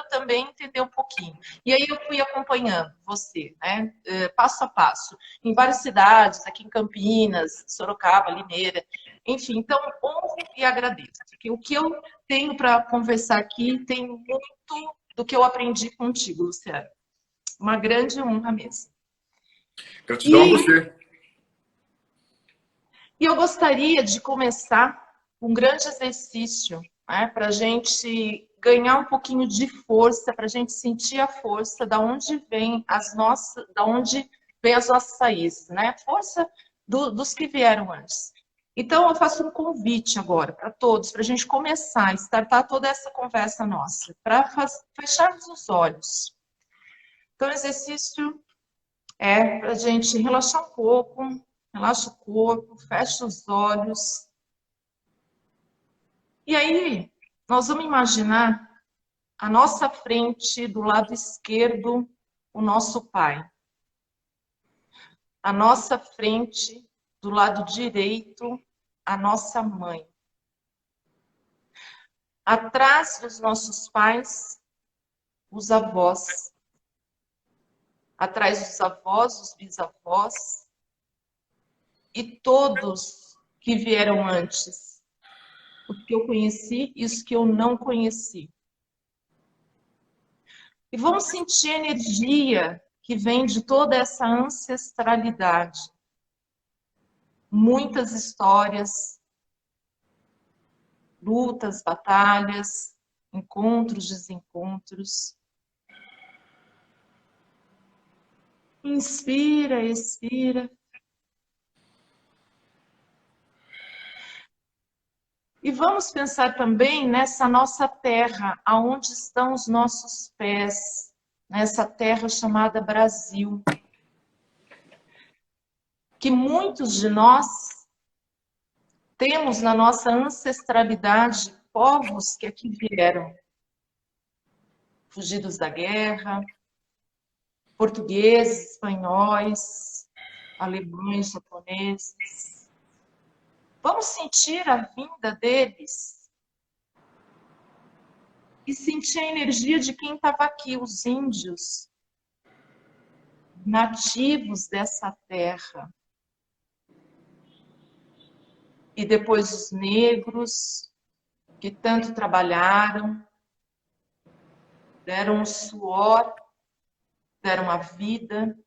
também entender um pouquinho. E aí eu fui acompanhando você, né, passo a passo, em várias cidades, aqui em Campinas, Sorocaba, Limeira, enfim. Então, honro e agradeço. Porque o que eu tenho para conversar aqui tem muito do que eu aprendi contigo, Luciano. Uma grande honra mesmo. Gratidão a você. E eu gostaria de começar um grande exercício, né, para a gente ganhar um pouquinho de força, para a gente sentir a força da onde vem da onde vem as nossas raízes, né? Força dos que vieram antes. Então eu faço um convite agora para todos, para a gente começar a startar toda essa conversa nossa, para fecharmos os olhos. Então o exercício é para a gente relaxar um pouco, relaxa o corpo, fecha os olhos. E aí, nós vamos imaginar à nossa frente, do lado esquerdo, o nosso pai. À nossa frente, do lado direito, a nossa mãe. Atrás dos nossos pais, os avós. Atrás dos avós, os bisavós. E todos que vieram antes. Os que eu conheci e os que eu não conheci. E vamos sentir a energia que vem de toda essa ancestralidade. Muitas histórias, lutas, batalhas, encontros, desencontros. Inspira, expira. E vamos pensar também nessa nossa terra, aonde estão os nossos pés, nessa terra chamada Brasil. Que muitos de nós temos na nossa ancestralidade povos que aqui vieram, fugidos da guerra, portugueses, espanhóis, alemães, japoneses. Vamos sentir a vinda deles e sentir a energia de quem estava aqui, os índios, nativos dessa terra. E depois os negros, que tanto trabalharam, deram o suor, deram a vida.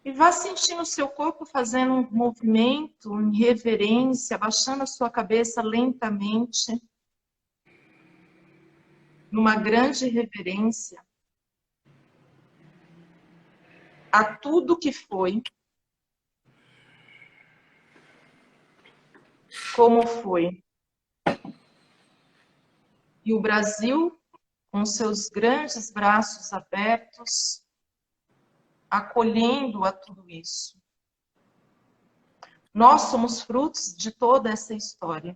E vá sentindo o seu corpo fazendo um movimento em reverência, abaixando a sua cabeça lentamente, numa grande reverência a tudo que foi, como foi. E o Brasil, com seus grandes braços abertos, acolhendo a tudo isso. Nós somos frutos de toda essa história.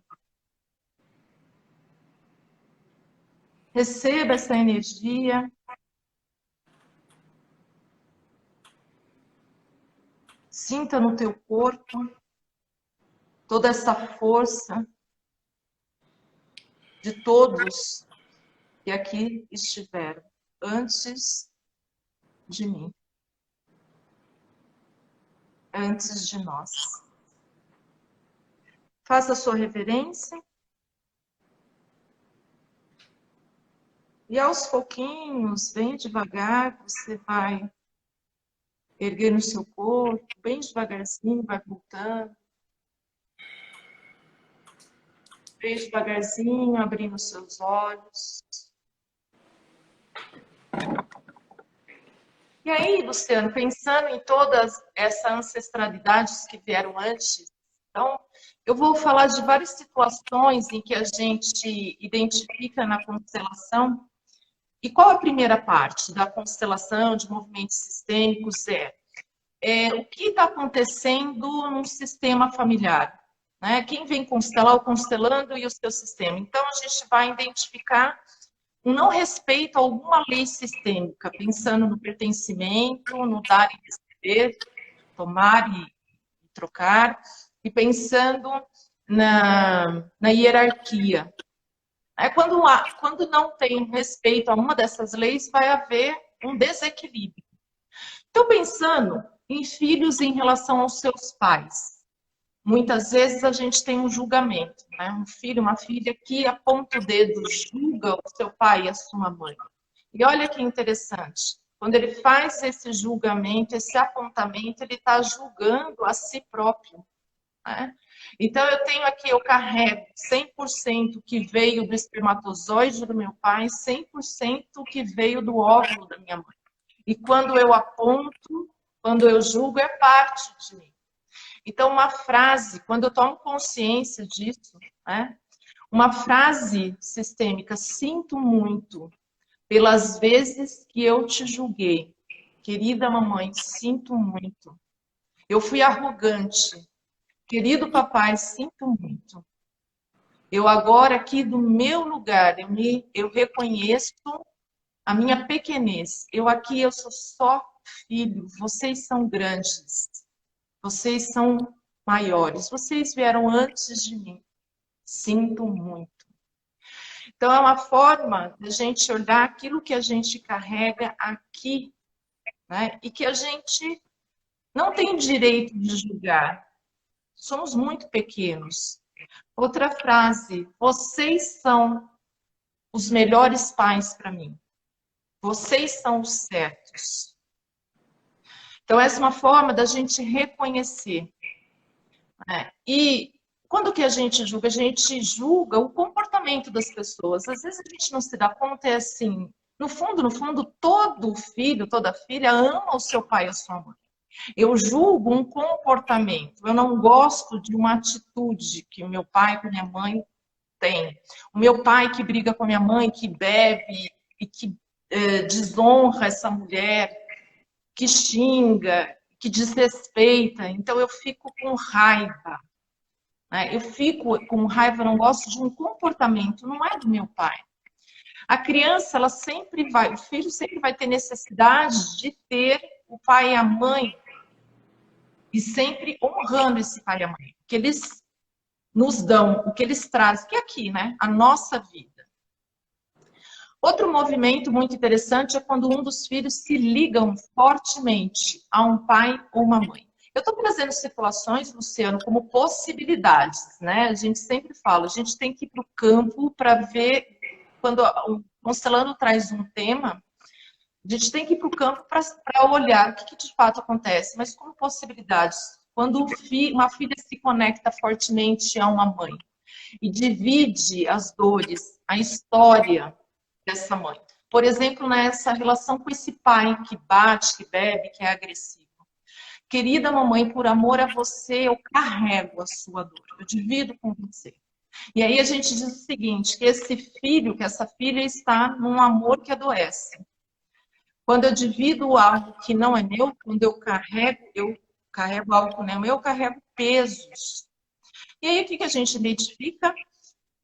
Receba essa energia. Sinta no teu corpo toda essa força de todos que aqui estiveram antes de mim, antes de nós. Faça a sua reverência. E aos pouquinhos, bem devagar, você vai erguendo o seu corpo, bem devagarzinho, vai voltando. Bem devagarzinho, abrindo os seus olhos. E aí, Luciano, pensando em todas essas ancestralidades que vieram antes, então, eu vou falar de várias situações em que a gente identifica na constelação. E qual a primeira parte da constelação de movimentos sistêmicos o que está acontecendo no sistema familiar, né? Quem vem constelar, o constelando e o seu sistema. Então, a gente vai identificar um não respeito a alguma lei sistêmica, pensando no pertencimento, no dar e receber, tomar e trocar, e pensando na hierarquia. Quando não tem respeito a uma dessas leis, vai haver um desequilíbrio. Então, pensando em filhos em relação aos seus pais, muitas vezes a gente tem um julgamento, né? Um filho, uma filha que aponta o dedo, julga o seu pai e a sua mãe. E olha que interessante, quando ele faz esse julgamento, esse apontamento, ele está julgando a si próprio, né? Então, eu carrego 100% que veio do espermatozoide do meu pai, 100% que veio do óvulo da minha mãe. E quando eu aponto, quando eu julgo, é parte de mim. Então, uma frase, quando eu tomo consciência disso, né? Uma frase sistêmica, sinto muito pelas vezes que eu te julguei. Querida mamãe, sinto muito. Eu fui arrogante. Querido papai, sinto muito. Eu agora aqui do meu lugar, eu reconheço a minha pequenez. Eu sou só filho, vocês são grandes. Vocês são maiores. Vocês vieram antes de mim. Sinto muito. Então, é uma forma de a gente olhar aquilo que a gente carrega aqui, né? E que a gente não tem direito de julgar. Somos muito pequenos. Outra frase, vocês são os melhores pais para mim. Vocês são os certos. Então, essa é uma forma da gente reconhecer, né? E quando que a gente julga? A gente julga o comportamento das pessoas. Às vezes a gente não se dá conta, é assim, no fundo, todo filho, toda filha ama o seu pai e a sua mãe. Eu julgo um comportamento, eu não gosto de uma atitude que o meu pai e minha mãe têm. O meu pai que briga com a minha mãe, que bebe e que desonra essa mulher, que xinga, que desrespeita. Então eu fico com raiva. Né? Eu fico com raiva, não gosto de um comportamento, não é do meu pai. A criança, ela sempre vai, o filho sempre vai ter necessidade de ter o pai e a mãe e sempre honrando esse pai e a mãe, que eles nos dão, o que eles trazem, que é aqui, né? A nossa vida. Outro movimento muito interessante é quando um dos filhos se ligam fortemente a um pai ou uma mãe. Eu estou trazendo situações, Luciano, como possibilidades, né? A gente sempre fala, a gente tem que ir para o campo para ver, quando o Constellando traz um tema, a gente tem que ir para o campo para olhar o que de fato acontece, mas como possibilidades. Quando uma filha se conecta fortemente a uma mãe e divide as dores, a história dessa mãe. Por exemplo, nessa relação com esse pai que bate, que bebe, que é agressivo. Querida mamãe, por amor a você, eu carrego a sua dor, eu divido com você. E aí a gente diz o seguinte, que esse filho, que essa filha está num amor que adoece. Quando eu divido algo que não é meu, quando eu carrego algo que não é meu, eu carrego pesos. E aí o que a gente identifica?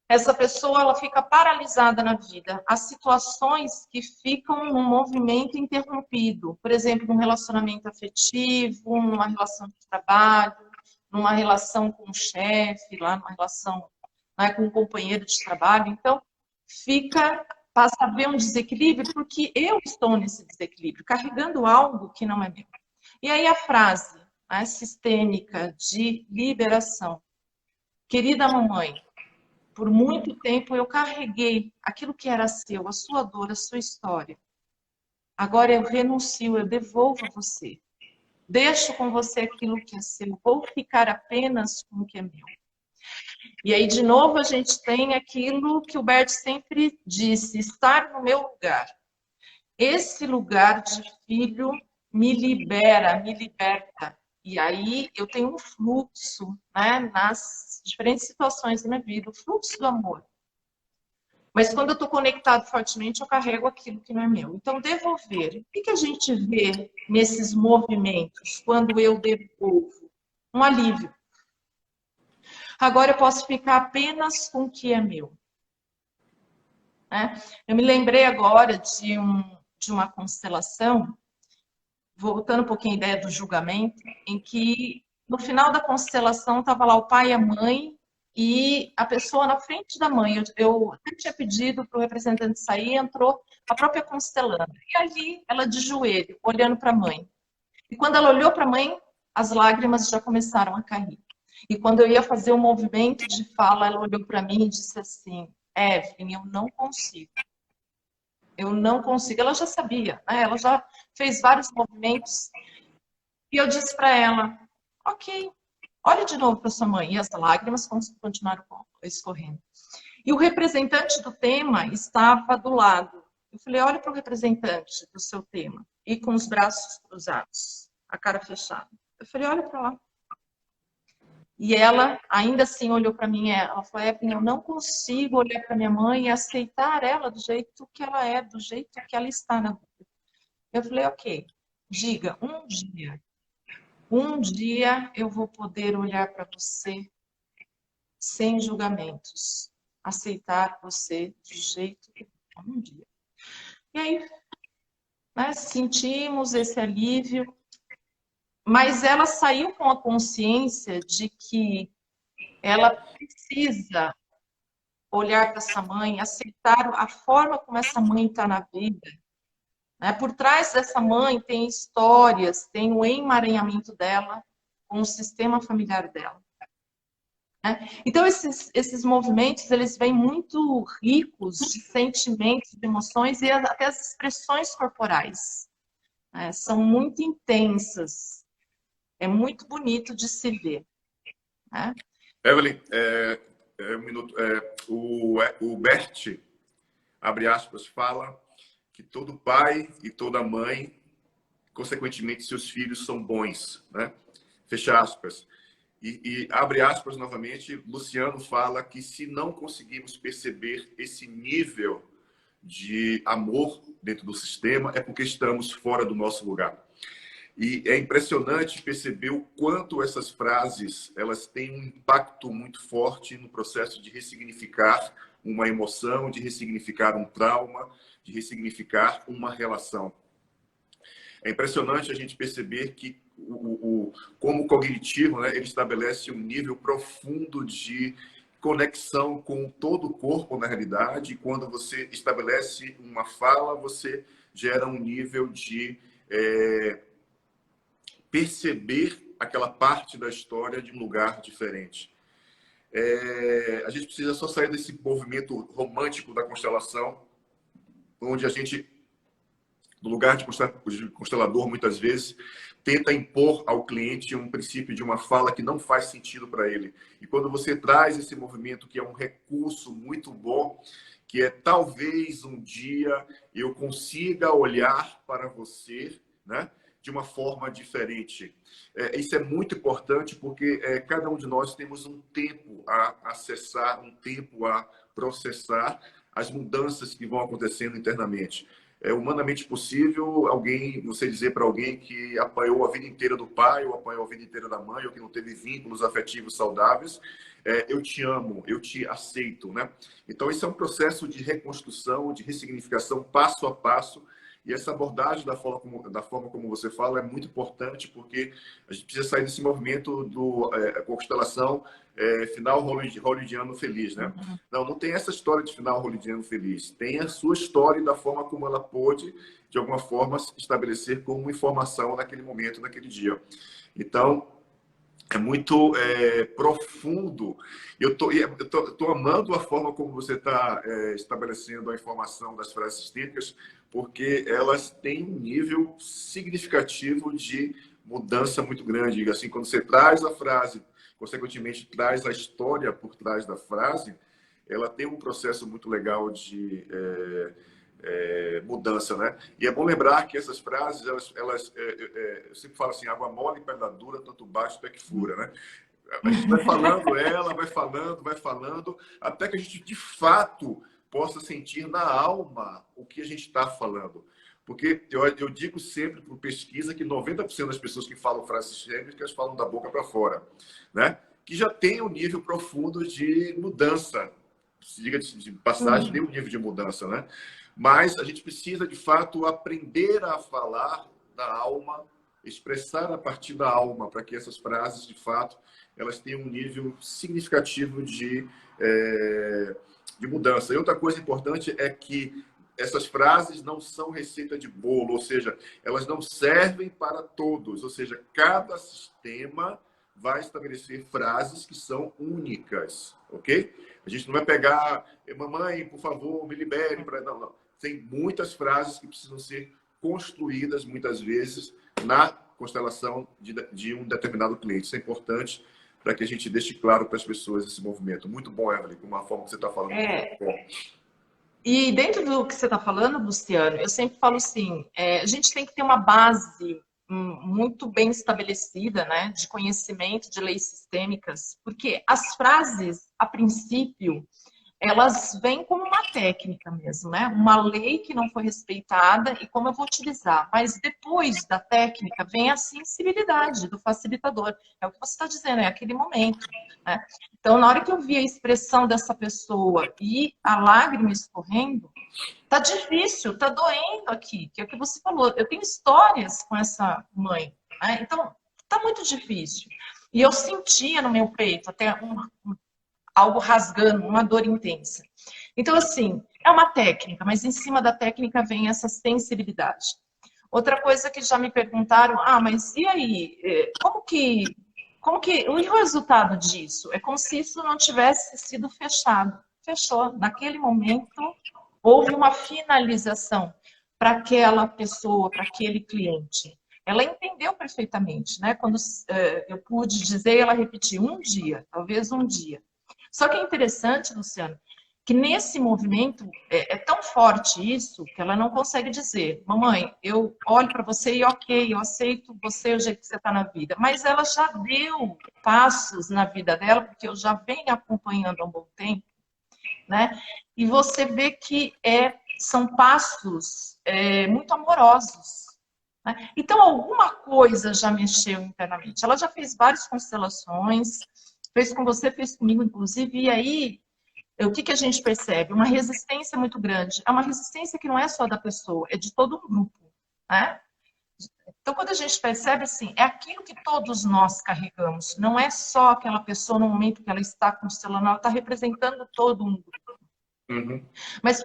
Essa pessoa, ela fica paralisada na vida. Há situações que ficam num movimento interrompido. Por exemplo, num relacionamento afetivo, numa relação de trabalho, numa relação com o chefe, lá numa relação, né, com um companheiro de trabalho. Então, passa a haver um desequilíbrio porque eu estou nesse desequilíbrio, carregando algo que não é meu. E aí a frase, né, sistêmica de liberação. Querida mamãe, por muito tempo eu carreguei aquilo que era seu, a sua dor, a sua história. Agora eu renuncio, eu devolvo a você. Deixo com você aquilo que é seu, vou ficar apenas com o que é meu. E aí, de novo, a gente tem aquilo que o Bert sempre disse, estar no meu lugar. Esse lugar de filho me libera, me liberta. E aí eu tenho um fluxo, né, nas diferentes situações da minha vida, o fluxo do amor. Mas quando eu estou conectado fortemente, eu carrego aquilo que não é meu. Então, devolver. O que a gente vê nesses movimentos quando eu devolvo? Um alívio. Agora eu posso ficar apenas com o que é meu. Né? Eu me lembrei agora de uma constelação, voltando um pouquinho à ideia do julgamento, em que no final da constelação estava lá o pai e a mãe, e a pessoa na frente da mãe, eu até tinha pedido para o representante sair, entrou a própria constelando. E ali, ela de joelho, olhando para a mãe. E quando ela olhou para a mãe, as lágrimas já começaram a cair. E quando eu ia fazer o movimento de fala, ela olhou para mim e disse assim, Evelyn, eu não consigo. Eu não consigo. Ela já sabia, né? Ela já fez vários movimentos. E eu disse para ela, ok, olhe de novo para sua mãe. E as lágrimas continuaram escorrendo. E o representante do tema estava do lado. Eu falei, olhe para o representante do seu tema. E com os braços cruzados, a cara fechada. Eu falei, olha para lá. E ela, ainda assim, olhou para mim. Ela falou, Evelyn, eu não consigo olhar para minha mãe e aceitar ela do jeito que ela é, do jeito que ela está na vida. Eu falei, ok, diga, um dia eu vou poder olhar para você sem julgamentos, aceitar você do jeito que é, um dia. E aí, né, sentimos esse alívio, mas ela saiu com a consciência de que ela precisa olhar para essa mãe, aceitar a forma como essa mãe está na vida. Né? Por trás dessa mãe tem histórias, tem o emaranhamento dela com o sistema familiar dela. Né? Então, esses movimentos, eles vêm muito ricos de sentimentos, de emoções e até as expressões corporais. Né? São muito intensas. É muito bonito de se ver. Né? Evelyn, um minuto. O Bert, abre aspas, fala que todo pai e toda mãe, consequentemente, seus filhos são bons, né? Fecha aspas. E abre aspas novamente, Luciano fala que se não conseguimos perceber esse nível de amor dentro do sistema, é porque estamos fora do nosso lugar. E é impressionante perceber o quanto essas frases elas têm um impacto muito forte no processo de ressignificar uma emoção, de ressignificar um trauma, de ressignificar uma relação. É impressionante a gente perceber que como o cognitivo, né, ele estabelece um nível profundo de conexão com todo o corpo, na realidade. E quando você estabelece uma fala, você gera um nível de perceber aquela parte da história de um lugar diferente. A gente precisa só sair desse movimento romântico da constelação, onde a gente, no lugar de constelador, muitas vezes, tenta impor ao cliente um princípio de uma fala que não faz sentido para ele. E quando você traz esse movimento, que é um recurso muito bom, que é talvez um dia eu consiga olhar para você, né, de uma forma diferente. Isso é muito importante porque cada um de nós temos um tempo a acessar, um tempo a processar as mudanças que vão acontecendo internamente. É humanamente possível você dizer para alguém que apanhou a vida inteira do pai, ou apanhou a vida inteira da mãe, ou que não teve vínculos afetivos saudáveis, eu te amo, eu te aceito, né? Então, esse é um processo de reconstrução, de ressignificação, passo a passo. E essa abordagem da forma como você fala é muito importante, porque a gente precisa sair desse movimento do constelação final hollywoodiano feliz, né? Não tem essa história de final hollywoodiano feliz. Tem a sua história e da forma como ela pôde, de alguma forma, se estabelecer como informação naquele momento, naquele dia. Então, é muito profundo. Eu tô amando a forma como você está estabelecendo a informação das frases sistêmicas, porque elas têm um nível significativo de mudança muito grande. Assim, quando você traz a frase, consequentemente traz a história por trás da frase, ela tem um processo muito legal de mudança, né? E é bom lembrar que essas frases, eu sempre falo assim, água mole, pedra dura, tanto bate até que fura, né? A gente vai falando vai falando, até que a gente, de fato, possa sentir na alma o que a gente está falando. Porque eu digo sempre por pesquisa que 90% das pessoas que falam frases sistêmicas falam da boca para fora, né? Que já tem um nível profundo de mudança. Diga de passagem, tem um nível de mudança, né? Mas a gente precisa, de fato, aprender a falar da alma expressar a partir da alma, para que essas frases, de fato, elas tenham um nível significativo de mudança. E outra coisa importante é que essas frases não são receita de bolo, ou seja, elas não servem para todos, ou seja, cada sistema vai estabelecer frases que são únicas, ok? A gente não vai pegar, mamãe, por favor, me libere. Não. Tem muitas frases que precisam ser construídas, muitas vezes, na constelação de um determinado cliente. Isso é importante para que a gente deixe claro para as pessoas esse movimento. Muito bom, Evelyn, com uma forma que você está falando. É, e dentro do que você está falando, Luciano, eu sempre falo assim, a gente tem que ter uma base muito bem estabelecida, né, de conhecimento de leis sistêmicas, porque as frases, a princípio, elas vêm como uma técnica mesmo, né? Uma lei que não foi respeitada e como eu vou utilizar. Mas depois da técnica vem a sensibilidade do facilitador. É o que você está dizendo, é aquele momento, né? Então, na hora que eu vi a expressão dessa pessoa e a lágrima escorrendo, tá difícil, tá doendo aqui, que é o que você falou. Eu tenho histórias com essa mãe, né? Então, tá muito difícil. E eu sentia no meu peito até algo rasgando, uma dor intensa. Então, assim, é uma técnica, mas em cima da técnica vem essa sensibilidade. Outra coisa que já me perguntaram, mas e aí? Como que e o resultado disso? É como se isso não tivesse sido fechado. Fechou. Naquele momento, houve uma finalização para aquela pessoa, para aquele cliente. Ela entendeu perfeitamente, né? Quando eu pude dizer, ela repetiu um dia, talvez um dia. Só que é interessante, Luciano, que nesse movimento é tão forte isso que ela não consegue dizer, mamãe, eu olho para você e ok, eu aceito você o jeito que você está na vida. Mas ela já deu passos na vida dela, porque eu já venho acompanhando há um bom tempo, né? E você vê que são passos muito amorosos. Né? Então, alguma coisa já mexeu internamente. Ela já fez várias constelações, fez com você, fez comigo, inclusive, e aí, o que a gente percebe? Uma resistência muito grande. É uma resistência que não é só da pessoa, é de todo o grupo, né? Então, quando a gente percebe, assim, é aquilo que todos nós carregamos, não é só aquela pessoa no momento que ela está constelando, ela está representando todo um grupo. Uhum. Mas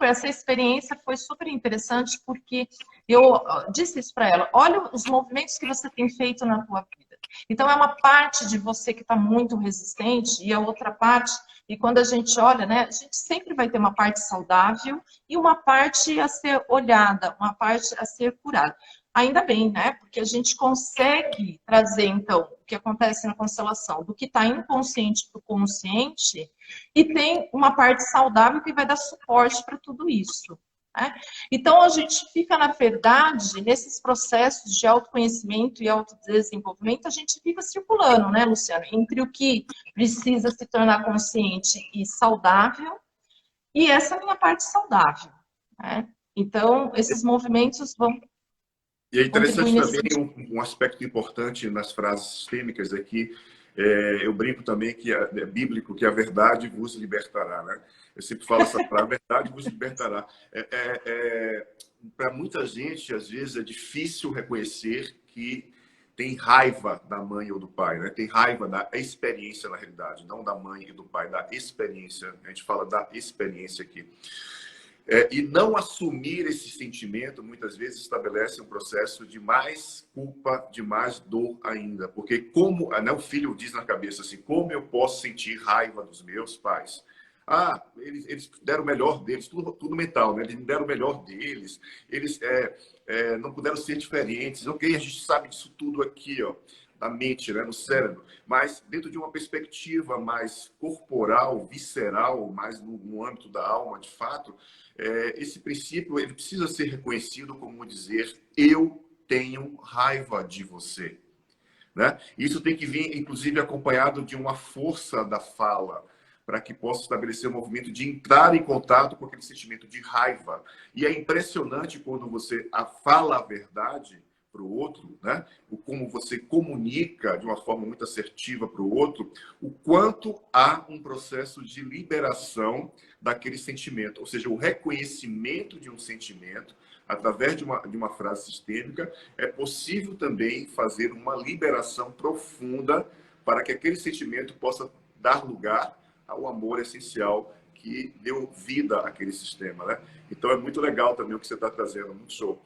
essa experiência foi super interessante, porque eu disse isso para ela, olha os movimentos que você tem feito na tua vida. Então, é uma parte de você que está muito resistente e a outra parte, e quando a gente olha, né, a gente sempre vai ter uma parte saudável e uma parte a ser olhada, uma parte a ser curada. Ainda bem, né? Porque a gente consegue trazer, então, o que acontece na constelação, do que está inconsciente para o consciente, e tem uma parte saudável que vai dar suporte para tudo isso. Né? Então, a gente fica, na verdade, nesses processos de autoconhecimento e autodesenvolvimento, a gente fica circulando, né, Luciano? Entre o que precisa se tornar consciente e saudável, e essa minha parte saudável. Né? Então, esses movimentos vão E é interessante também sentido. um aspecto importante nas frases sistêmicas é que eu brinco também que é bíblico que a verdade vos libertará, né? Eu sempre falo essa frase, a verdade vos libertará. Para muita gente, às vezes, é difícil reconhecer que tem raiva da mãe ou do pai, né? Tem raiva da experiência, na realidade, não da mãe e do pai, da experiência. A gente fala da experiência aqui. E não assumir esse sentimento, muitas vezes, estabelece um processo de mais culpa, de mais dor ainda. Porque como, né, o filho diz na cabeça assim, como eu posso sentir raiva dos meus pais? Eles deram o melhor deles, tudo mental, né? Eles deram o melhor deles, eles não puderam ser diferentes. Ok, a gente sabe disso tudo aqui, ó, na mente, né, no cérebro, mas dentro de uma perspectiva mais corporal, visceral, mais no âmbito da alma, de fato, esse princípio ele precisa ser reconhecido como dizer eu tenho raiva de você. Né? Isso tem que vir, inclusive, acompanhado de uma força da fala, para que possa estabelecer um movimento de entrar em contato com aquele sentimento de raiva. E é impressionante quando você fala a verdade, para o outro, né? O como você comunica de uma forma muito assertiva para o outro, o quanto há um processo de liberação daquele sentimento, ou seja, o reconhecimento de um sentimento através de uma frase sistêmica, é possível também fazer uma liberação profunda para que aquele sentimento possa dar lugar ao amor essencial que deu vida àquele sistema, né? Então é muito legal também o que você está trazendo, muito show.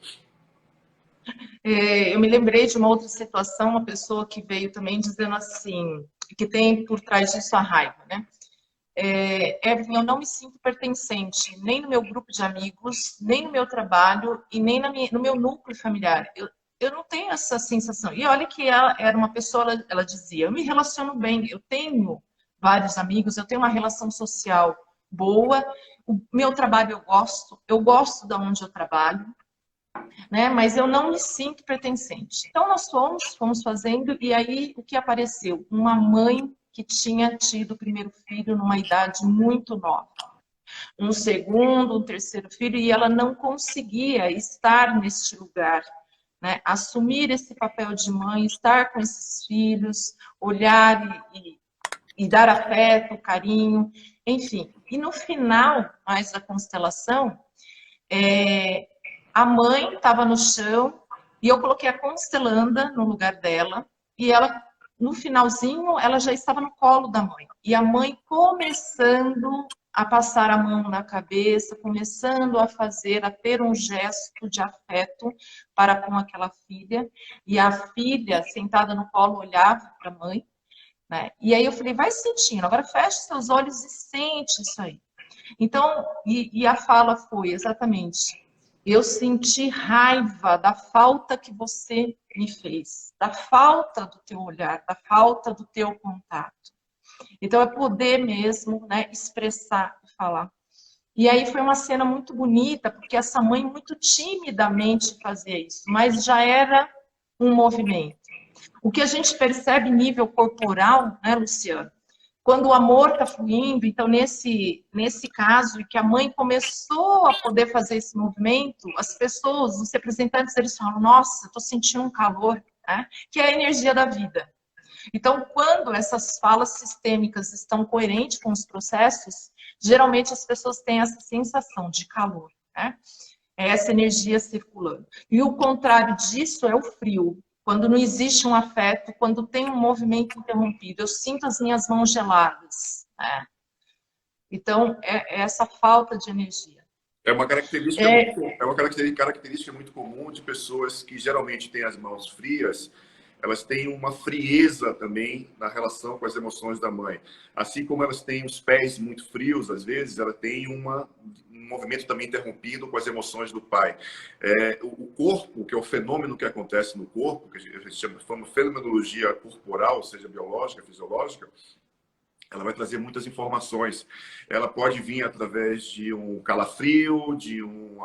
Eu me lembrei de uma outra situação, uma pessoa que veio também dizendo assim, que tem por trás disso a raiva, né? Evelyn, eu não me sinto pertencente, nem no meu grupo de amigos, nem no meu trabalho e nem no meu núcleo familiar. Eu não tenho essa sensação. E olha que ela era uma pessoa, ela dizia, eu me relaciono bem, eu tenho vários amigos, eu tenho uma relação social boa, o meu trabalho eu gosto de onde eu trabalho, né? Mas eu não me sinto pertencente. Então nós fomos fazendo, e aí o que apareceu? Uma mãe que tinha tido o primeiro filho numa idade muito nova. Um segundo, um terceiro filho, e ela não conseguia estar neste lugar, né? Assumir esse papel de mãe, estar com esses filhos, olhar e dar afeto, carinho, enfim. E no final, mais da constelação, a mãe estava no chão e eu coloquei a Constelanda no lugar dela e ela, no finalzinho, ela já estava no colo da mãe. E a mãe começando a passar a mão na cabeça, começando a ter um gesto de afeto para com aquela filha. E a filha, sentada no colo, olhava para a mãe, né? E aí eu falei, vai sentindo, agora fecha seus olhos e sente isso aí. Então, e a fala foi exatamente, eu senti raiva da falta que você me fez, da falta do teu olhar, da falta do teu contato. Então, é poder mesmo, né, expressar e falar. E aí foi uma cena muito bonita, porque essa mãe muito timidamente fazia isso, mas já era um movimento. O que a gente percebe em nível corporal, né, Luciano? Quando o amor está fluindo, então nesse caso, e que a mãe começou a poder fazer esse movimento, as pessoas, os representantes, eles falam, nossa, estou sentindo um calor, né? Que é a energia da vida. Então, quando essas falas sistêmicas estão coerentes com os processos, geralmente as pessoas têm essa sensação de calor, né? É essa energia circulando. E o contrário disso é o frio. Quando não existe um afeto, quando tem um movimento interrompido, eu sinto as minhas mãos geladas, né? Então, é essa falta de energia. É uma característica característica muito comum de pessoas que geralmente têm as mãos frias. Elas têm uma frieza também na relação com as emoções da mãe. Assim como elas têm os pés muito frios, às vezes, ela tem um movimento também interrompido com as emoções do pai. O corpo, que é o fenômeno que acontece no corpo, que a gente chama de fenomenologia corporal, seja biológica, fisiológica, ela vai trazer muitas informações. Ela pode vir através de um calafrio, de um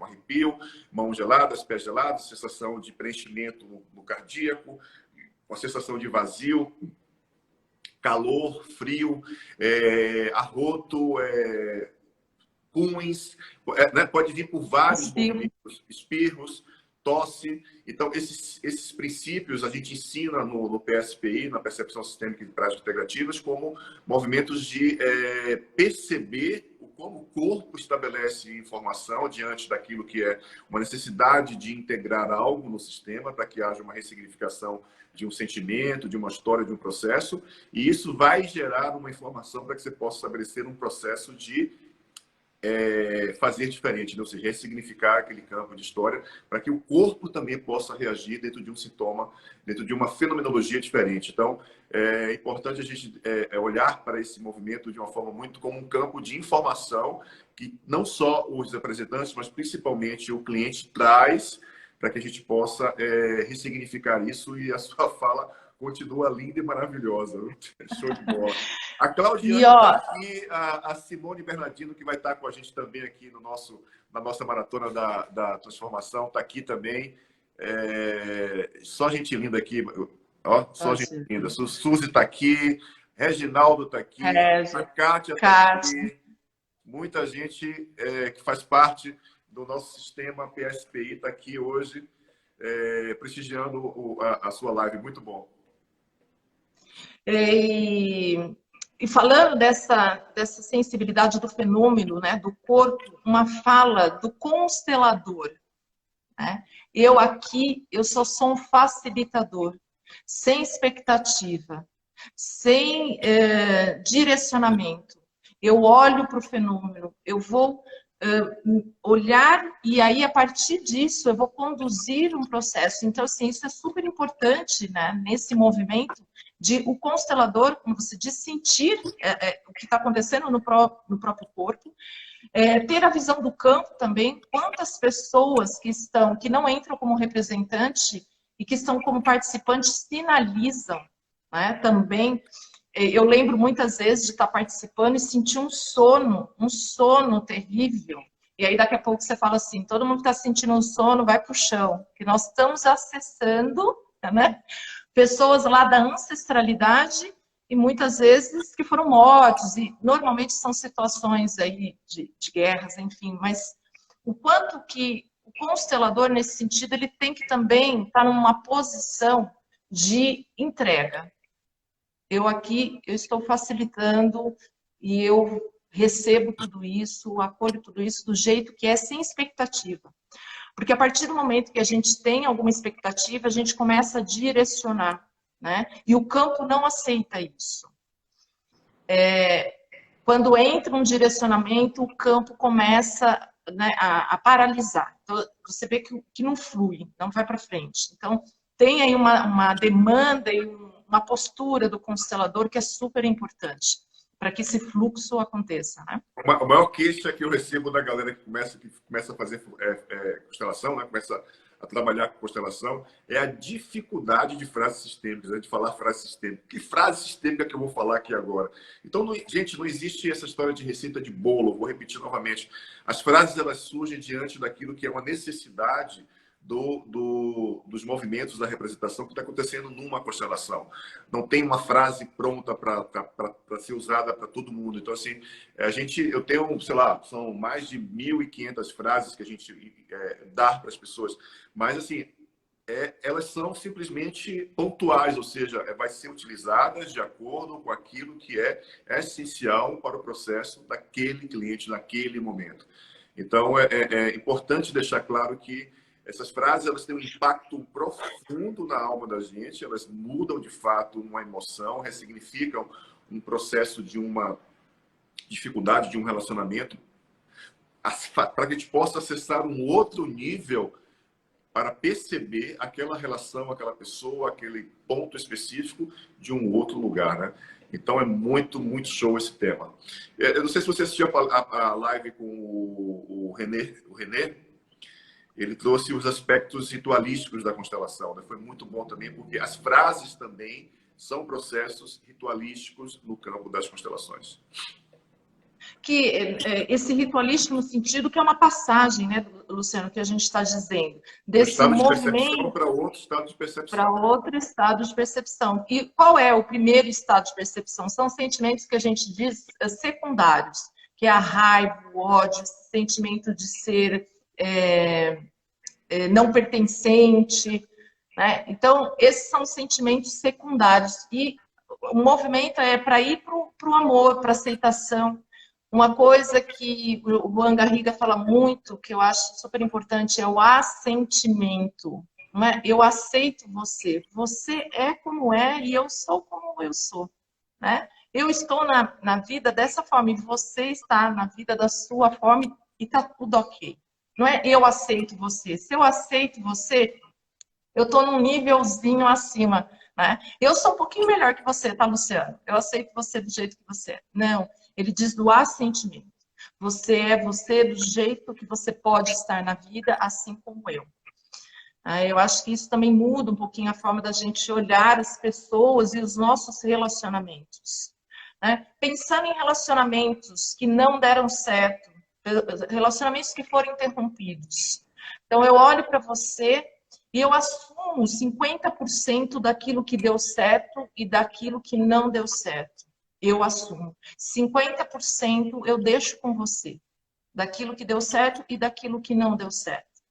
arrepio, mãos geladas, pés gelados, sensação de preenchimento no cardíaco, uma sensação de vazio, calor, frio, arroto, punhos, né? Pode vir por vários movimentos, espirros, tosse. Então, esses princípios a gente ensina no PSPI, na Percepção Sistêmica de Práticas Integrativas, como movimentos de perceber como o corpo estabelece informação diante daquilo que é uma necessidade de integrar algo no sistema para que haja uma ressignificação de um sentimento, de uma história, de um processo, e isso vai gerar uma informação para que você possa estabelecer um processo de fazer diferente, né? Ou seja, ressignificar aquele campo de história para que o corpo também possa reagir dentro de um sintoma, dentro de uma fenomenologia diferente. Então, é importante a gente olhar para esse movimento de uma forma muito como um campo de informação que não só os representantes, mas principalmente o cliente traz para que a gente possa ressignificar isso, e a sua fala continua linda e maravilhosa. Show de bola. A Claudiane está aqui, a Simone Bernardino, que vai estar com a gente também aqui na nossa maratona da transformação, está aqui também. Só gente linda aqui. Ó, só gente linda. Suzy está aqui, Reginaldo está aqui, a Kátia está aqui. Muita gente que faz parte do nosso sistema PSPI está aqui hoje. prestigiando a sua live. Muito bom. E falando dessa sensibilidade do fenômeno, né, do corpo, uma fala do constelador, né? Eu só sou um facilitador, sem expectativa, sem direcionamento. Eu olho para o fenômeno, eu vou olhar e aí, a partir disso, eu vou conduzir um processo. Então, assim, isso é super importante, né, nesse movimento de o constelador, como você diz, sentir o que está acontecendo no próprio corpo, ter a visão do campo também, quantas pessoas que não entram como representante e que estão como participantes sinalizam, né, também. Eu lembro muitas vezes de estar participando e sentir um sono terrível. E aí daqui a pouco você fala assim, todo mundo que está sentindo um sono vai para o chão, que nós estamos acessando, né, pessoas lá da ancestralidade e muitas vezes que foram mortos, e normalmente são situações aí de guerras, enfim, mas o quanto que o constelador, nesse sentido, ele tem que também estar numa posição de entrega. Eu estou facilitando e eu recebo tudo isso, acolho tudo isso do jeito que é, sem expectativa. Porque a partir do momento que a gente tem alguma expectativa, a gente começa a direcionar, né? E o campo não aceita isso. Quando entra um direcionamento, o campo começa, né, a paralisar. Então, você vê que não flui, não vai para frente. Então, tem aí uma demanda e uma postura do constelador que é super importante para que esse fluxo aconteça, né? A maior queixa que eu recebo da galera que começa a fazer constelação, né? Começa a trabalhar com constelação, é a dificuldade de frases sistêmicas, né? De falar frase sistêmica. Que frase sistêmica que eu vou falar aqui agora? Então, gente, não existe essa história de receita de bolo. Vou repetir novamente. As frases, elas surgem diante daquilo que é uma necessidade dos movimentos da representação que está acontecendo numa constelação. Não tem uma frase pronta para ser usada para todo mundo. Então, assim, eu tenho, sei lá, são mais de 1.500 frases que a gente dá para as pessoas, mas, assim, elas são simplesmente pontuais, ou seja, vai ser utilizadas de acordo com aquilo que é essencial para o processo daquele cliente, naquele momento. Então, é importante deixar claro que essas frases, elas têm um impacto profundo na alma da gente, elas mudam, de fato, uma emoção, ressignificam um processo de uma dificuldade, de um relacionamento, para que a gente possa acessar um outro nível para perceber aquela relação, aquela pessoa, aquele ponto específico de um outro lugar, né? Então, é muito, muito show esse tema. Eu não sei se você assistiu a live com o René. Ele trouxe os aspectos ritualísticos da constelação, né? Foi muito bom também, porque as frases também são processos ritualísticos no campo das constelações. Que esse ritualístico no sentido que é uma passagem, né, Luciano, que a gente está dizendo, desse movimento para outro estado de percepção. Para outro estado de percepção. E qual é o primeiro estado de percepção? São sentimentos que a gente diz secundários, que é a raiva, o ódio, esse sentimento de ser não pertencente, né? Então, esses são sentimentos secundários. E o movimento é para ir para o amor, para a aceitação. Uma coisa que o Juan Garriga fala muito, que eu acho super importante, é o assentimento. Não é? Eu aceito você. Você é como é e eu sou como eu sou. Né? Eu estou na vida dessa forma e você está na vida da sua forma e está tudo ok. Não é eu aceito você. Se eu aceito você, eu estou num nívelzinho acima. Né? Eu sou um pouquinho melhor que você, tá, Luciano? Eu aceito você do jeito que você é. Não, ele diz do assentimento. Você é você do jeito que você pode estar na vida, assim como eu. Eu acho que isso também muda um pouquinho a forma da gente olhar as pessoas e os nossos relacionamentos. Né? Pensando em relacionamentos que não deram certo, relacionamentos que foram interrompidos. Então, eu olho para você e eu assumo 50% daquilo que deu certo e daquilo que não deu certo. Eu assumo. 50% eu deixo com você, daquilo que deu certo e daquilo que não deu certo.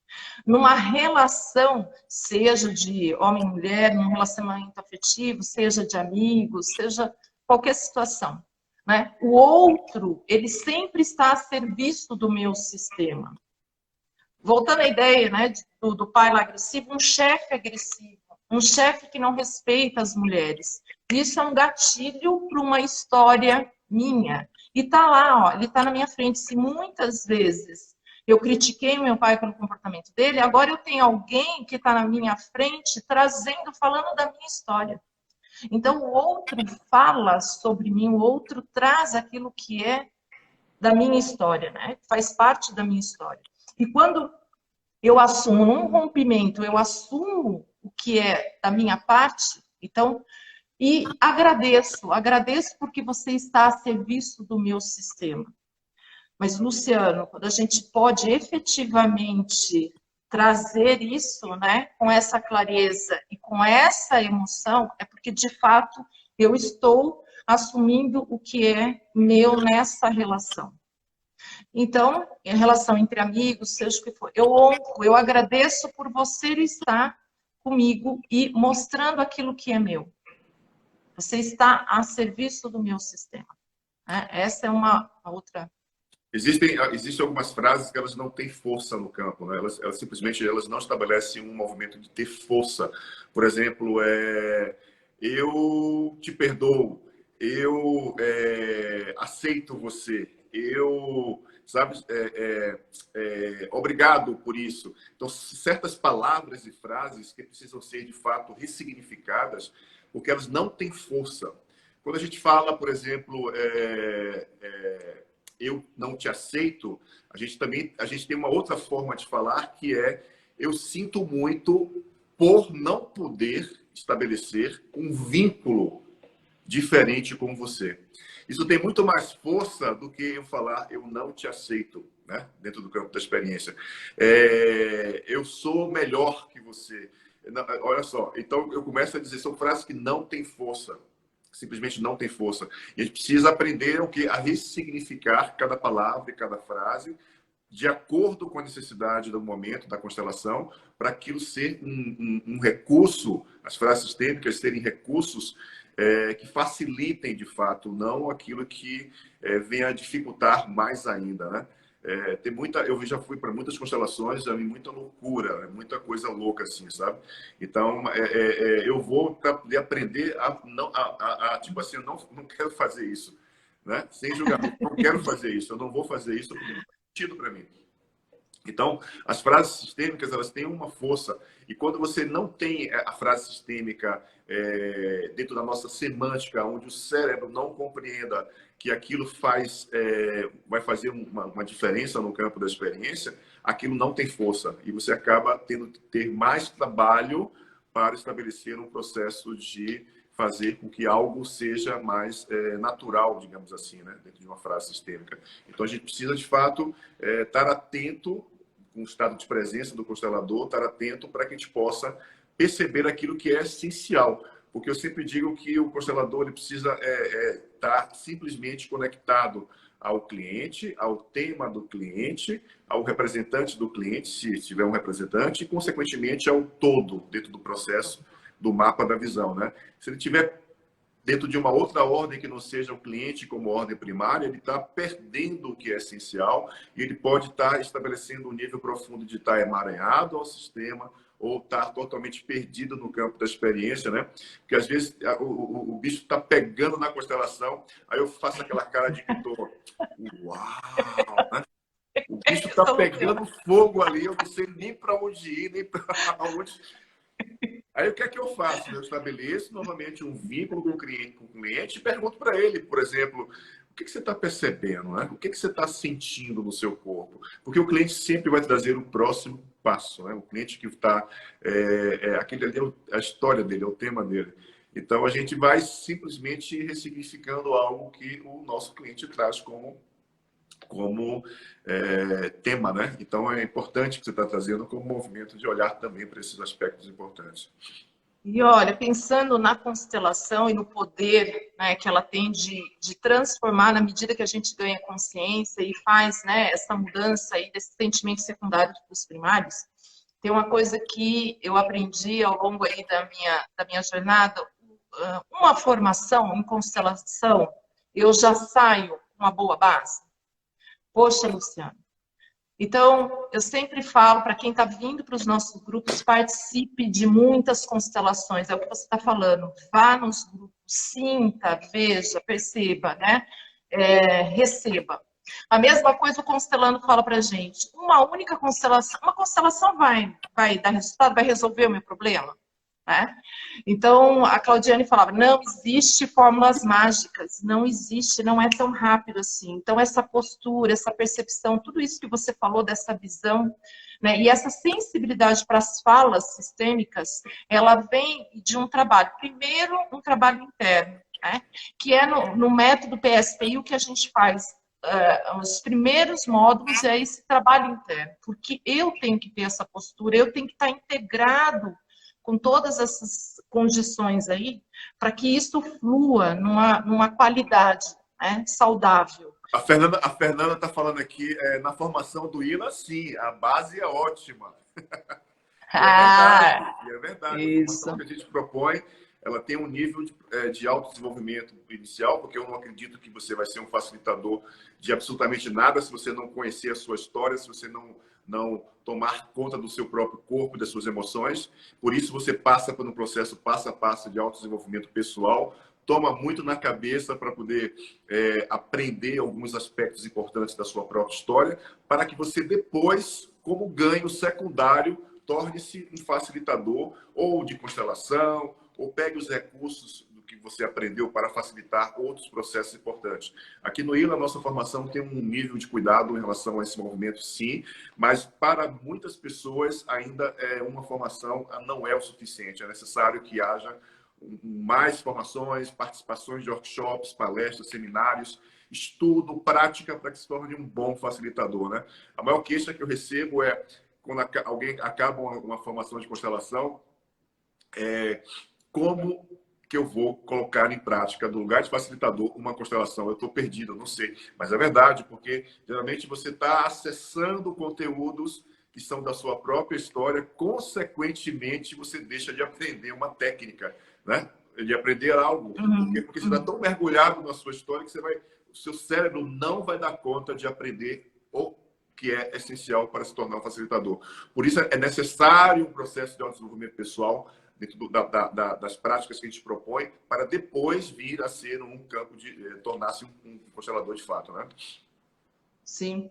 Numa relação, seja de homem e mulher, num relacionamento afetivo, seja de amigos, seja qualquer situação, né? O outro, ele sempre está a serviço do meu sistema. Voltando à ideia, né, do pai lá agressivo, um chefe que não respeita as mulheres. Isso é um gatilho para uma história minha. E tá lá, ó, ele está na minha frente. Se muitas vezes eu critiquei meu pai pelo comportamento dele, agora eu tenho alguém que está na minha frente trazendo, falando da minha história. Então o outro fala sobre mim, o outro traz aquilo que é da minha história, né? Faz parte da minha história. E quando eu assumo num rompimento, eu assumo o que é da minha parte, então, e agradeço porque você está a serviço do meu sistema. Mas, Luciano, quando a gente pode efetivamente trazer isso, né, com essa clareza e com essa emoção, é porque, de fato, eu estou assumindo o que é meu nessa relação. Então, em relação entre amigos, seja o que for, eu honro, eu agradeço por você estar comigo e mostrando aquilo que é meu. Você está a serviço do meu sistema. Essa é uma outra. Existem algumas frases que elas não têm força no campo, né? Elas simplesmente elas não estabelecem um movimento de ter força. Por exemplo, eu te perdoo, eu aceito você, eu, sabe, obrigado por isso. Então, certas palavras e frases que precisam ser de fato ressignificadas, porque elas não têm força. Quando a gente fala, por exemplo, eu não te aceito, a gente tem uma outra forma de falar que é eu sinto muito por não poder estabelecer um vínculo diferente com você. Isso tem muito mais força do que eu falar eu não te aceito, né? Dentro do campo da experiência. Eu sou melhor que você. Não, olha só, então eu começo a dizer, são frases que não têm força. Simplesmente não tem força. E a gente precisa aprender a ressignificar cada palavra e cada frase de acordo com a necessidade do momento, da constelação, para aquilo ser um recurso, as frases sistêmicas serem recursos que facilitem, de fato, não aquilo que venha a dificultar mais ainda, né? Eu já fui para muitas constelações, já vi muita loucura, muita coisa louca assim, sabe? Então, eu vou para aprender tipo assim, eu não quero fazer isso, né? Sem julgamento, não quero fazer isso, eu não vou fazer isso porque não faz sentido para mim. Então, as frases sistêmicas, elas têm uma força. E quando você não tem a frase sistêmica dentro da nossa semântica, onde o cérebro não compreenda que aquilo vai fazer uma diferença no campo da experiência, aquilo não tem força. E você acaba tendo que ter mais trabalho para estabelecer um processo de fazer com que algo seja mais natural, digamos assim, né? Dentro de uma frase sistêmica. Então, a gente precisa, de fato, estar atento com o estado de presença do constelador, estar atento para que a gente possa perceber aquilo que é essencial. Porque eu sempre digo que o constelador ele precisa estar simplesmente conectado ao cliente, ao tema do cliente, ao representante do cliente, se tiver um representante, e, consequentemente, ao todo dentro do processo do mapa da visão, né? Se ele tiver dentro de uma outra ordem que não seja o cliente como ordem primária, ele está perdendo o que é essencial e ele pode estar estabelecendo um nível profundo de estar emaranhado ao sistema ou estar totalmente perdido no campo da experiência, né? Porque às vezes o bicho está pegando na constelação, aí eu faço aquela cara de que estou, uau, né? O bicho está pegando fogo ali, eu não sei nem para onde ir, nem para onde. Aí o que é que eu faço? Eu estabeleço novamente um vínculo com o cliente e pergunto para ele, por exemplo, o que você está percebendo, né? O que você está sentindo no seu corpo? Porque o cliente sempre vai trazer o próximo passo, né? O cliente que está... aquele ali é a história dele, é o tema dele. Então, a gente vai simplesmente ressignificando algo que o nosso cliente traz como tema, né? Então, é importante que você está trazendo como movimento de olhar também para esses aspectos importantes. E olha, pensando na constelação e no poder, né, que ela tem de transformar na medida que a gente ganha consciência e faz, né, essa mudança aí desses sentimentos secundários para os primários, tem uma coisa que eu aprendi ao longo aí da minha jornada, uma formação em constelação, eu já saio com uma boa base. Poxa, Luciana. Então, eu sempre falo para quem está vindo para os nossos grupos, participe de muitas constelações. É o que você está falando. Vá nos grupos, sinta, veja, perceba, né? Receba. A mesma coisa o constelando fala para a gente. Uma única constelação, uma constelação vai dar resultado, vai resolver o meu problema? Né? Então, a Claudiane falava, não existe fórmulas mágicas, não existe, não é tão rápido assim. Então, essa postura, essa percepção, tudo isso que você falou dessa visão, né, e essa sensibilidade para as falas sistêmicas, ela vem de um trabalho, primeiro, um trabalho interno, né, que é no método PSPI o que a gente faz. Os primeiros módulos é esse trabalho interno, porque eu tenho que ter essa postura, eu tenho que estar integrado com todas essas condições aí, para que isso flua numa qualidade, né, saudável. A Fernanda está falando aqui, na formação do ILA, sim, a base é ótima. E é verdade. A Isso. formação que a gente propõe, ela tem um nível de autodesenvolvimento inicial, porque eu não acredito que você vai ser um facilitador de absolutamente nada se você não conhecer a sua história, se você não tomar conta do seu próprio corpo, das suas emoções. Por isso, você passa por um processo passo a passo de autodesenvolvimento pessoal, toma muito na cabeça para poder aprender alguns aspectos importantes da sua própria história, para que você depois, como ganho secundário, torne-se um facilitador ou de constelação, ou pegue os recursos do que você aprendeu para facilitar outros processos importantes. Aqui no ILA, a nossa formação tem um nível de cuidado em relação a esse movimento, sim, mas para muitas pessoas ainda uma formação não é o suficiente. É necessário que haja mais formações, participações de workshops, palestras, seminários, estudo, prática para que se torne um bom facilitador, né? A maior queixa que eu recebo é quando alguém acaba uma formação de constelação, como que eu vou colocar em prática, no lugar de facilitador, uma constelação? Eu estou perdido, eu não sei. Mas é verdade, porque geralmente você está acessando conteúdos que são da sua própria história, consequentemente você deixa de aprender uma técnica, né? De aprender algo. Porque você está tão mergulhado na sua história que o seu cérebro não vai dar conta de aprender o que é essencial para se tornar um facilitador. Por isso é necessário um processo de autodesenvolvimento pessoal dentro das práticas que a gente propõe, para depois vir a ser um campo de tornar-se um constelador de fato, né? Sim.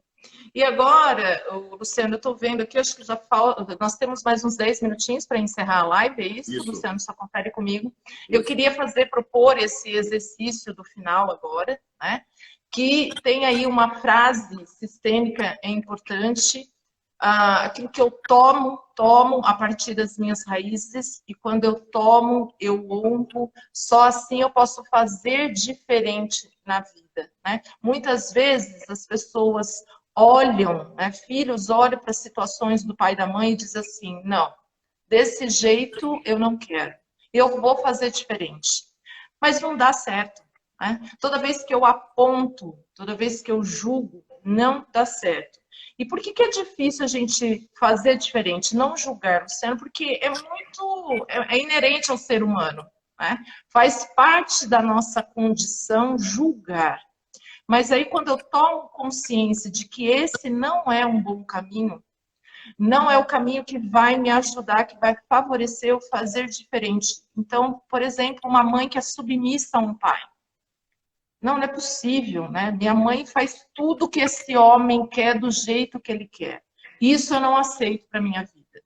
E agora, Luciano, eu estou vendo aqui, acho que já falta, nós temos mais uns 10 minutinhos para encerrar a live, é isso, Luciano? Só confere comigo. Eu queria propor esse exercício do final agora, né? Que tem aí uma frase sistêmica importante, aquilo que eu tomo a partir das minhas raízes, e quando eu tomo, eu honro, só assim eu posso fazer diferente na vida, né? Muitas vezes as pessoas olham, né, filhos olham para as situações do pai e da mãe e dizem assim, não, desse jeito eu não quero, eu vou fazer diferente. Mas não dá certo, né? Toda vez que eu aponto, toda vez que eu julgo, não dá certo. E por que é difícil a gente fazer diferente, não julgar, Luciano? Porque é inerente ao ser humano, né? Faz parte da nossa condição julgar. Mas aí quando eu tomo consciência de que esse não é um bom caminho, não é o caminho que vai me ajudar, que vai favorecer eu fazer diferente. Então, por exemplo, uma mãe que é submissa a um pai. Não é possível, né? Minha mãe faz tudo que esse homem quer do jeito que ele quer. Isso eu não aceito para minha vida.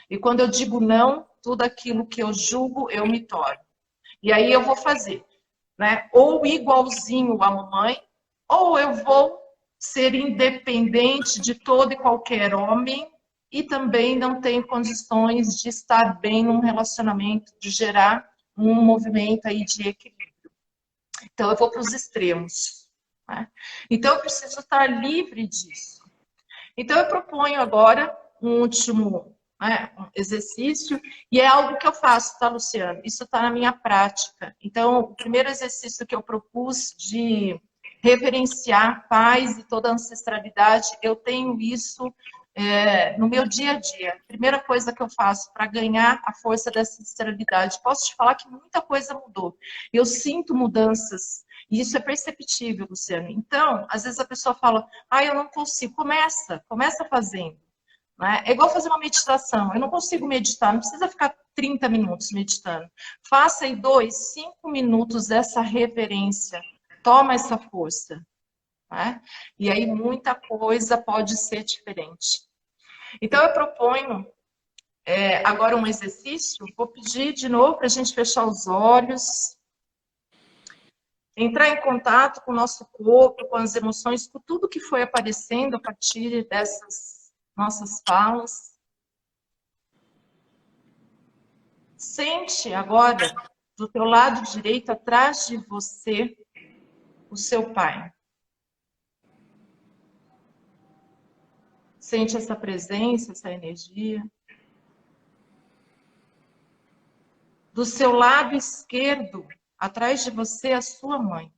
E quando eu digo não, tudo aquilo que eu julgo, eu me torno. E aí eu vou fazer, né? Ou igualzinho à mamãe, ou eu vou ser independente de todo e qualquer homem e também não tenho condições de estar bem num relacionamento, de gerar um movimento aí de equilíbrio. Então, eu vou para os extremos, né? Então, eu preciso estar livre disso. Então, eu proponho agora um último né? Um exercício, e é algo que eu faço, tá, Luciano? Isso está na minha prática. Então, o primeiro exercício que eu propus de reverenciar pais e toda a ancestralidade, eu tenho isso no meu dia a dia. Primeira coisa que eu faço para ganhar a força dessa ancestralidade. Posso te falar que muita coisa mudou. Eu sinto mudanças, e isso é perceptível, Luciano. Então, às vezes a pessoa fala, eu não consigo. Começa fazendo. Né? É igual fazer uma meditação. Eu não consigo meditar, não precisa ficar 30 minutos meditando. Faça aí 2, 5 minutos dessa reverência. Toma essa força. Né? E aí muita coisa pode ser diferente. Então eu proponho agora um exercício. Vou pedir de novo para a gente fechar os olhos. Entrar em contato com o nosso corpo, com as emoções, com tudo que foi aparecendo a partir dessas nossas falas. Sente agora, do teu lado direito, atrás de você, o seu pai. Sente essa presença, essa energia. Do seu lado esquerdo, atrás de você, a sua mãe.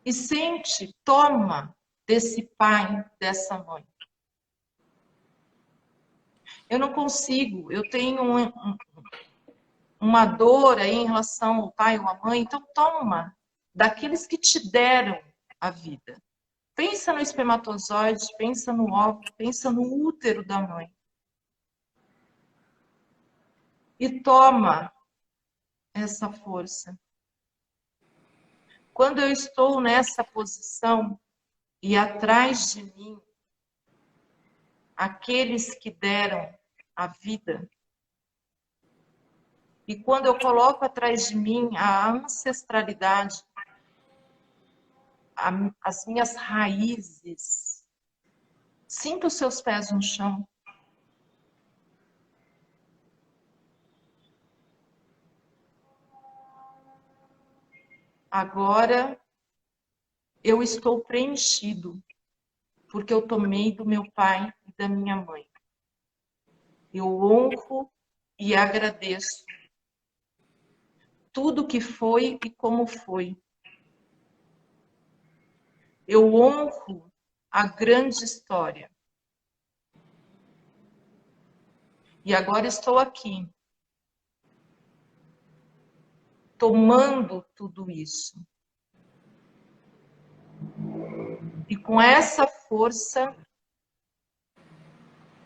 E sente, toma desse pai, dessa mãe. Eu não consigo, eu tenho uma dor aí em relação ao pai ou à mãe, então toma daqueles que te deram a vida. Pensa no espermatozoide, pensa no óvulo, pensa no útero da mãe. E toma essa força. Quando eu estou nessa posição e atrás de mim, aqueles que deram a vida, e quando eu coloco atrás de mim a ancestralidade, as minhas raízes, sinta os seus pés no chão. Agora eu estou preenchido, porque eu tomei do meu pai e da minha mãe. Eu honro e agradeço tudo que foi e como foi. Eu honro a grande história. E agora estou aqui, tomando tudo isso. E com essa força,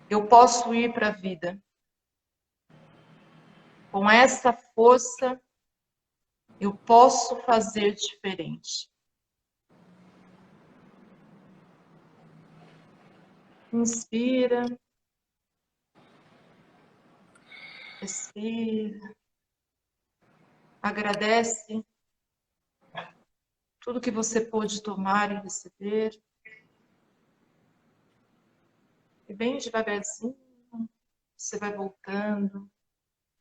eu posso ir para a vida. Com essa força, eu posso fazer diferente. Inspira. Respira. Agradece tudo que você pôde tomar e receber. E bem devagarzinho, você vai voltando,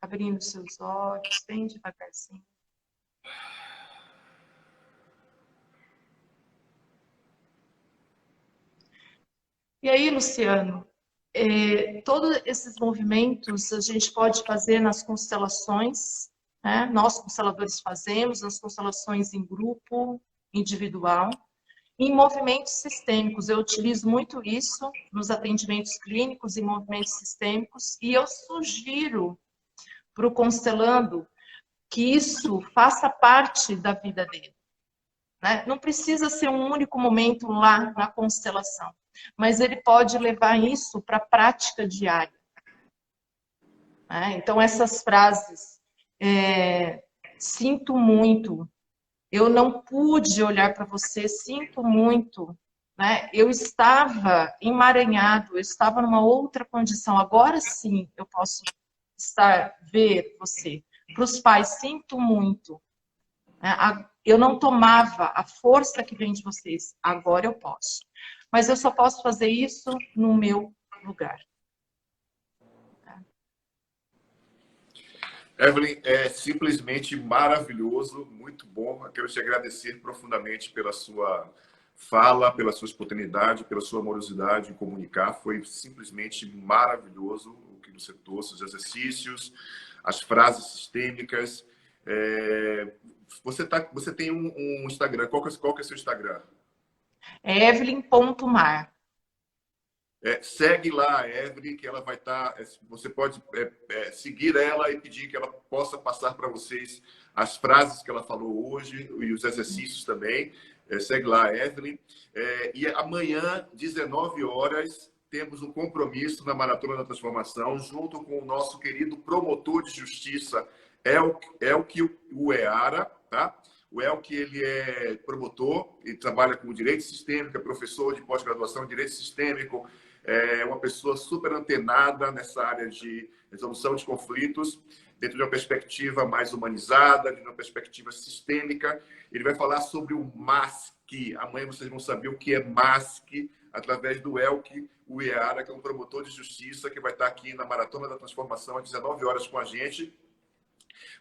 abrindo seus olhos, bem devagarzinho. E aí, Luciano, todos esses movimentos a gente pode fazer nas constelações, né? Nós, consteladores, fazemos, nas constelações em grupo, individual. Em movimentos sistêmicos, eu utilizo muito isso nos atendimentos clínicos e movimentos sistêmicos, e eu sugiro para o constelando que isso faça parte da vida dele. Né? Não precisa ser um único momento lá na constelação, mas ele pode levar isso para a prática diária. Né? Então, essas frases, sinto muito, eu não pude olhar para você, sinto muito, né? Eu estava emaranhado, eu estava numa outra condição, agora sim eu posso ver você. Para os pais, sinto muito. Né? Eu não tomava a força que vem de vocês, agora eu posso. Mas eu só posso fazer isso no meu lugar. Evelyn, é simplesmente maravilhoso, muito bom. Eu quero te agradecer profundamente pela sua fala, pela sua espontaneidade, pela sua amorosidade em comunicar. Foi simplesmente maravilhoso o que você trouxe, os exercícios, as frases sistêmicas. Você tem um Instagram. Qual que é o seu Instagram? É Evelyn.mar. Segue lá a Evelyn, que ela vai estar. Você pode seguir ela e pedir que ela possa passar para vocês as frases que ela falou hoje e os exercícios também. Segue lá a Evelyn. E amanhã, 19 horas, temos um compromisso na Maratona da Transformação, junto com o nosso querido promotor de justiça, Elke Uehara, tá? O Elke, ele é promotor, ele trabalha com direito sistêmico, é professor de pós-graduação em direito sistêmico, é uma pessoa super antenada nessa área de resolução de conflitos, dentro de uma perspectiva mais humanizada, de uma perspectiva sistêmica. Ele vai falar sobre o MASC. Amanhã vocês vão saber o que é MASC, através do Elke Uehara, que é um promotor de justiça, que vai estar aqui na Maratona da Transformação, às 19 horas com a gente,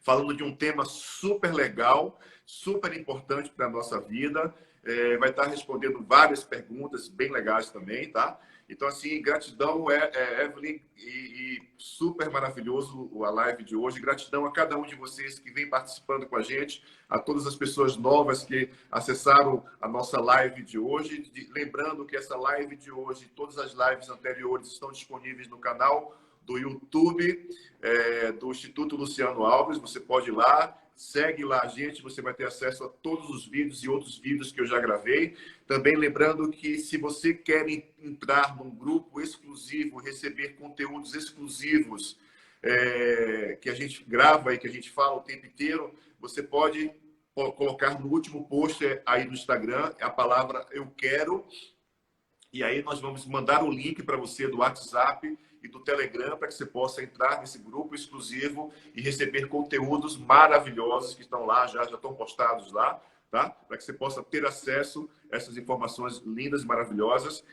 falando de um tema super legal, super importante para a nossa vida. Vai estar respondendo várias perguntas bem legais também, tá? Então, assim, gratidão, Evelyn, e super maravilhoso a live de hoje. Gratidão a cada um de vocês que vem participando com a gente, a todas as pessoas novas que acessaram a nossa live de hoje. Lembrando que essa live de hoje, todas as lives anteriores estão disponíveis no canal do YouTube, do Instituto Luciano Alves. Você pode ir lá, segue lá a gente, você vai ter acesso a todos os vídeos e outros vídeos que eu já gravei. Também lembrando que se você quer entrar num grupo exclusivo, receber conteúdos exclusivos que a gente grava e que a gente fala o tempo inteiro, você pode colocar no último post aí no Instagram a palavra "eu quero", e aí nós vamos mandar o link para você do WhatsApp e do Telegram para que você possa entrar nesse grupo exclusivo e receber conteúdos maravilhosos que estão lá, já estão postados lá, tá? Para que você possa ter acesso a essas informações lindas e maravilhosas.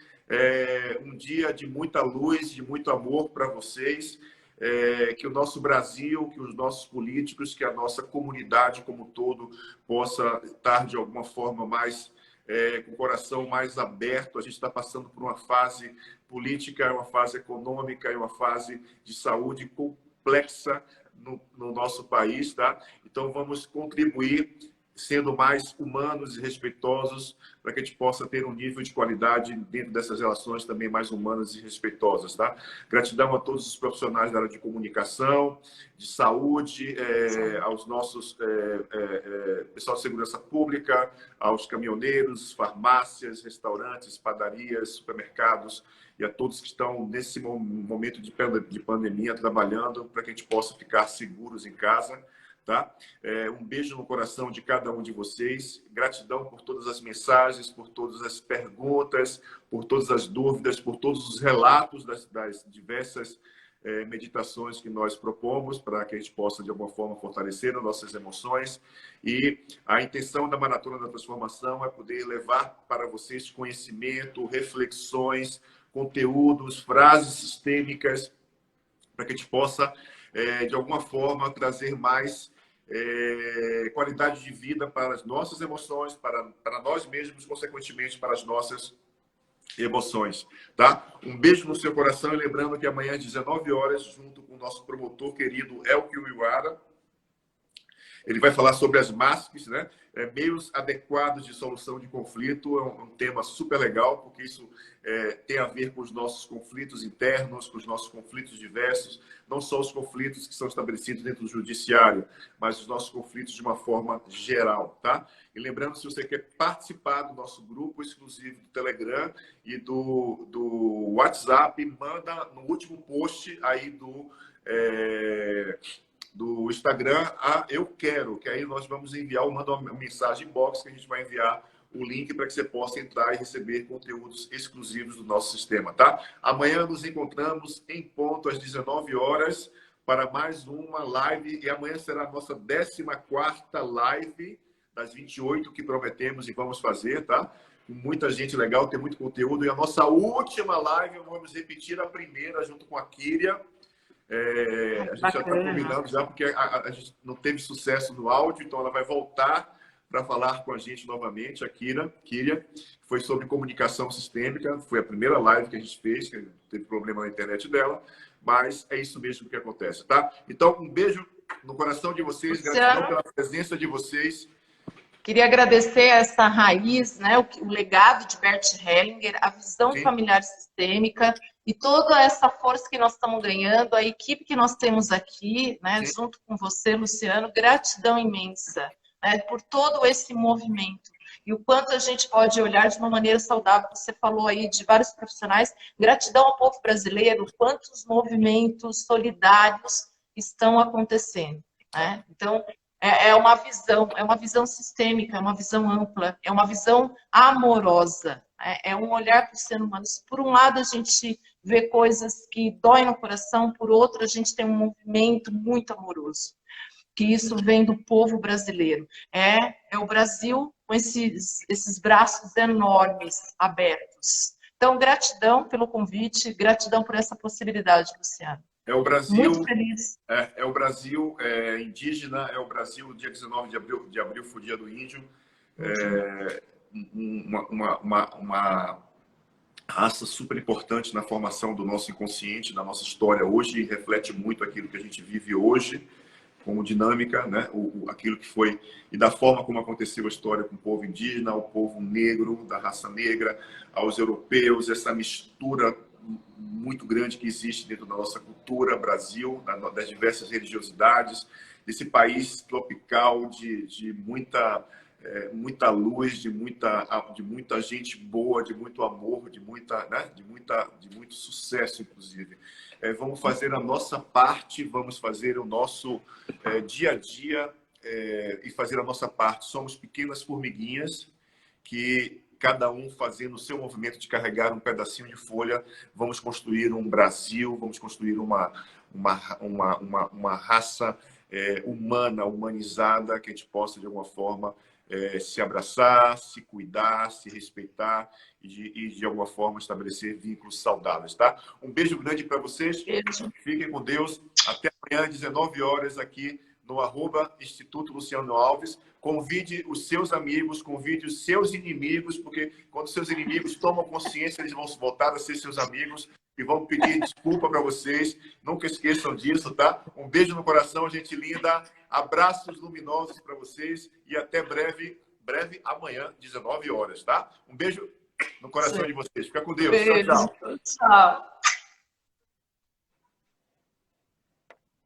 Um dia de muita luz, de muito amor para vocês. Que o nosso Brasil, que os nossos políticos, que a nossa comunidade como um todo possa estar de alguma forma mais com o coração mais aberto. A gente está passando por uma fase política, uma fase econômica e uma fase de saúde complexa no nosso país, tá? Então, vamos contribuir sendo mais humanos e respeitosos para que a gente possa ter um nível de qualidade dentro dessas relações também mais humanas e respeitosas, tá? Gratidão a todos os profissionais da área de comunicação, de saúde, aos nossos pessoal de segurança pública, aos caminhoneiros, farmácias, restaurantes, padarias, supermercados e a todos que estão nesse momento de pandemia trabalhando para que a gente possa ficar seguros em casa. Tá? Um beijo no coração de cada um de vocês. Gratidão por todas as mensagens, por todas as perguntas, por todas as dúvidas, por todos os relatos das diversas meditações que nós propomos para que a gente possa, de alguma forma, fortalecer as nossas emoções. E a intenção da Maratona da Transformação é poder levar para vocês conhecimento, reflexões, conteúdos, frases sistêmicas, para que a gente possa, de alguma forma, trazer mais qualidade de vida para as nossas emoções, para nós mesmos, consequentemente, para as nossas emoções, tá? Um beijo no seu coração e lembrando que amanhã às 19 horas, junto com o nosso promotor querido Elke Uehara, ele vai falar sobre as MASCs, né? Meios adequados de solução de conflito. É um tema super legal, porque isso tem a ver com os nossos conflitos internos, com os nossos conflitos diversos, não só os conflitos que são estabelecidos dentro do judiciário, mas os nossos conflitos de uma forma geral, tá? E lembrando, se você quer participar do nosso grupo exclusivo do Telegram e do WhatsApp, manda no último post aí do Instagram "eu quero", que aí nós vamos enviar, manda uma mensagem inbox que a gente vai enviar o link para que você possa entrar e receber conteúdos exclusivos do nosso sistema, tá? Amanhã nos encontramos em ponto às 19 horas para mais uma live, e amanhã será a nossa 14ª live das 28 que prometemos e vamos fazer, tá? Com muita gente legal, tem muito conteúdo. E a nossa última live, vamos repetir a primeira junto com a Kíria, A gente já está Bacana. combinando já, porque a gente não teve sucesso no áudio, então ela vai voltar para falar com a gente novamente, a Kíria, que foi sobre comunicação sistêmica. Foi a primeira live que a gente fez, que teve problema na internet dela, mas é isso mesmo que acontece, tá? Então, um beijo no coração de vocês, gratidão pela presença de vocês. Queria agradecer essa raiz, né, o legado de Bert Hellinger, a visão Sim. familiar sistêmica e toda essa força que nós estamos ganhando, a equipe que nós temos aqui, né, junto com você, Luciano, gratidão imensa, né, por todo esse movimento. E o quanto a gente pode olhar de uma maneira saudável. Você falou aí de vários profissionais, gratidão ao povo brasileiro, quantos movimentos solidários estão acontecendo, né? Então, é uma visão sistêmica, é uma visão ampla, é uma visão amorosa, é um olhar para o ser humano. Por um lado, a gente vê coisas que doem no coração, por outro, a gente tem um movimento muito amoroso, que isso vem do povo brasileiro. É o Brasil com esses braços enormes, abertos. Então, gratidão pelo convite, gratidão por essa possibilidade, Luciano. É o Brasil, muito feliz. É o Brasil indígena, é o Brasil, dia 19 de abril foi o dia do índio. Uma raça super importante na formação do nosso inconsciente, da nossa história hoje, e reflete muito aquilo que a gente vive hoje, como dinâmica, né? Aquilo que foi, e da forma como aconteceu a história com o povo indígena, o povo negro, da raça negra, aos europeus, essa mistura muito grande que existe dentro da nossa cultura, Brasil, das diversas religiosidades, desse país tropical de muita luz, de muita gente boa, de muito amor, de muito sucesso, inclusive. Vamos fazer a nossa parte, vamos fazer o nosso dia a dia e fazer a nossa parte. Somos pequenas formiguinhas que, cada um fazendo o seu movimento de carregar um pedacinho de folha, vamos construir um Brasil, vamos construir uma raça humana, humanizada, que a gente possa, de alguma forma, se abraçar, se cuidar, se respeitar e de alguma forma, estabelecer vínculos saudáveis, tá? Um beijo grande para vocês. Fiquem com Deus. Até amanhã, 19 horas, aqui no @Instituto Luciano Alves. Convide os seus amigos, convide os seus inimigos, porque quando seus inimigos tomam consciência, eles vão voltar a ser seus amigos e vão pedir desculpa para vocês. Nunca esqueçam disso, tá? Um beijo no coração, gente linda. Abraços luminosos para vocês e até breve amanhã, 19 horas, tá? Um beijo no coração de vocês. Fica com Deus. Beijo. Tchau, tchau. Tchau.